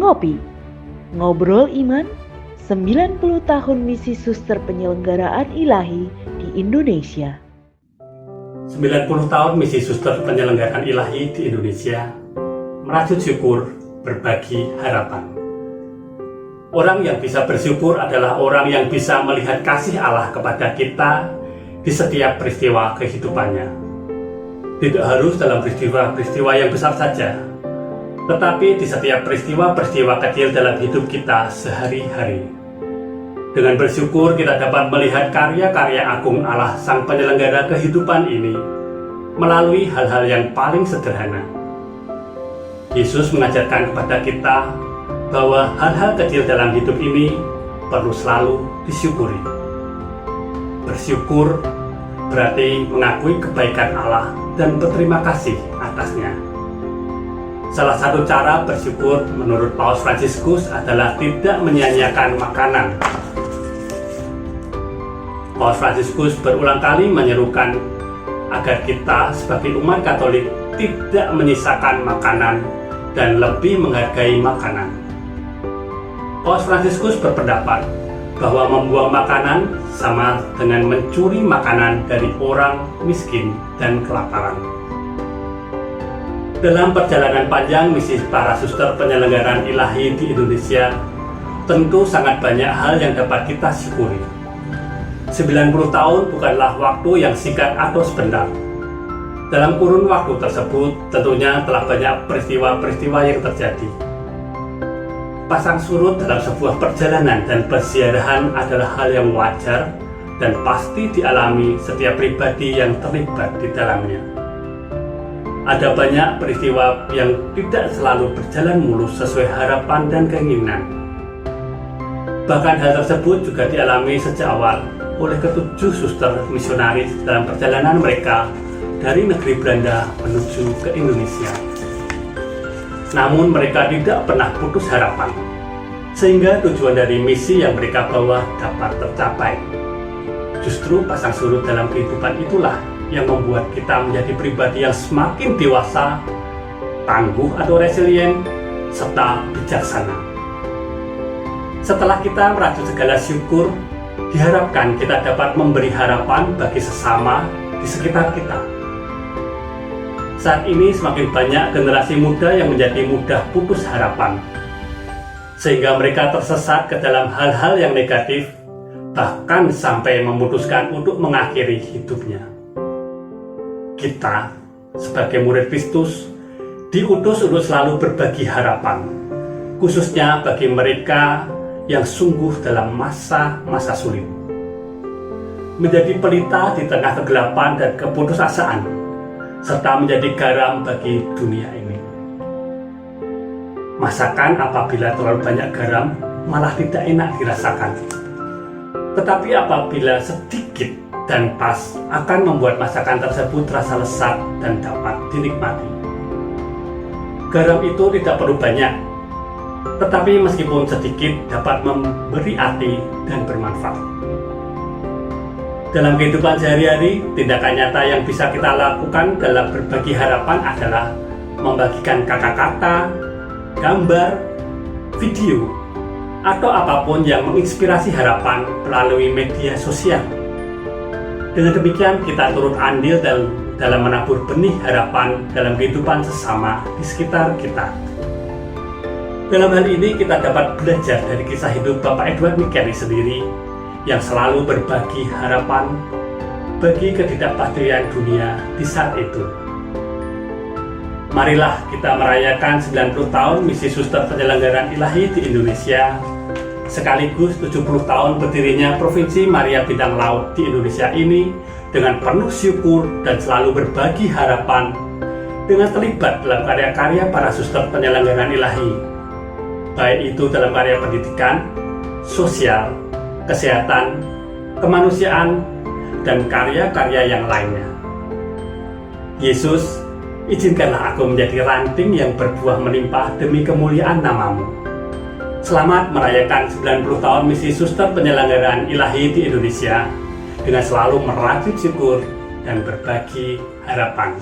Ngopi, Ngobrol Iman, 90 tahun misi suster penyelenggaraan ilahi di Indonesia. 90 tahun misi suster penyelenggaraan ilahi di Indonesia, merajut syukur, berbagi harapan. Orang yang bisa bersyukur adalah orang yang bisa melihat kasih Allah kepada kita di setiap peristiwa kehidupannya. Tidak harus dalam peristiwa-peristiwa yang besar saja, tetapi di setiap peristiwa-peristiwa kecil dalam hidup kita sehari-hari. Dengan bersyukur kita dapat melihat karya-karya agung Allah Sang Penyelenggara kehidupan ini melalui hal-hal yang paling sederhana. Yesus mengajarkan kepada kita bahwa hal-hal kecil dalam hidup ini perlu selalu disyukuri. Bersyukur berarti mengakui kebaikan Allah dan berterima kasih atasnya. Salah satu cara bersyukur menurut Paus Fransiskus adalah tidak menyia-nyiakan makanan. Paus Fransiskus berulang kali menyerukan agar kita sebagai umat Katolik tidak menyisakan makanan dan lebih menghargai makanan. Paus Fransiskus berpendapat bahwa membuang makanan sama dengan mencuri makanan dari orang miskin dan kelaparan. Dalam perjalanan panjang misi para suster penyelenggaraan ilahi di Indonesia, tentu sangat banyak hal yang dapat kita syukuri. 90 tahun bukanlah waktu yang singkat atau sebentar. Dalam kurun waktu tersebut, tentunya telah banyak peristiwa-peristiwa yang terjadi. Pasang surut dalam sebuah perjalanan dan perziarahan adalah hal yang wajar dan pasti dialami setiap pribadi yang terlibat di dalamnya. Ada banyak peristiwa yang tidak selalu berjalan mulus sesuai harapan dan keinginan. Bahkan hal tersebut juga dialami sejak awal oleh ketujuh suster misionaris dalam perjalanan mereka dari negeri Belanda menuju ke Indonesia. Namun mereka tidak pernah putus harapan, sehingga tujuan dari misi yang mereka bawa dapat tercapai. Justru pasang surut dalam kehidupan itulah yang membuat kita menjadi pribadi yang semakin dewasa, tangguh atau resilient, serta bijaksana. Setelah kita merajut segala syukur, diharapkan kita dapat memberi harapan bagi sesama di sekitar kita. Saat ini semakin banyak generasi muda yang menjadi mudah putus harapan, sehingga mereka tersesat ke dalam hal-hal yang negatif, bahkan sampai memutuskan untuk mengakhiri hidupnya. Kita, sebagai murid Kristus, diutus untuk selalu berbagi harapan, khususnya bagi mereka yang sungguh dalam masa-masa sulit. Menjadi pelita di tengah kegelapan dan keputusasaan, serta menjadi garam bagi dunia ini. Masakan apabila terlalu banyak garam malah tidak enak dirasakan. Tetapi apabila sedikit dan pas akan membuat masakan tersebut terasa lezat dan dapat dinikmati. Garam itu tidak perlu banyak, tetapi meskipun sedikit dapat memberi arti dan bermanfaat. Dalam kehidupan sehari-hari, tindakan nyata yang bisa kita lakukan dalam berbagi harapan adalah membagikan kata-kata, gambar, video, atau apapun yang menginspirasi harapan melalui media sosial. Dengan demikian, kita turut andil dalam menabur benih harapan dalam kehidupan sesama di sekitar kita. Dalam hal ini, kita dapat belajar dari kisah hidup Bapak Edward McCarry sendiri, yang selalu berbagi harapan bagi ketidakpastian dunia di saat itu. Marilah kita merayakan 90 tahun misi suster penyelenggaraan ilahi di Indonesia, sekaligus 70 tahun berdirinya Provinsi Maria Bintang Laut di Indonesia ini dengan penuh syukur dan selalu berbagi harapan dengan terlibat dalam karya-karya para suster penyelenggaraan ilahi, baik itu dalam karya pendidikan, sosial, kesehatan, kemanusiaan, dan karya-karya yang lainnya. Yesus, izinkanlah aku menjadi ranting yang berbuah melimpah demi kemuliaan nama-Mu. Selamat merayakan 90 tahun misi suster penyelenggaraan ilahi di Indonesia dengan selalu merajut syukur dan berbagi harapan.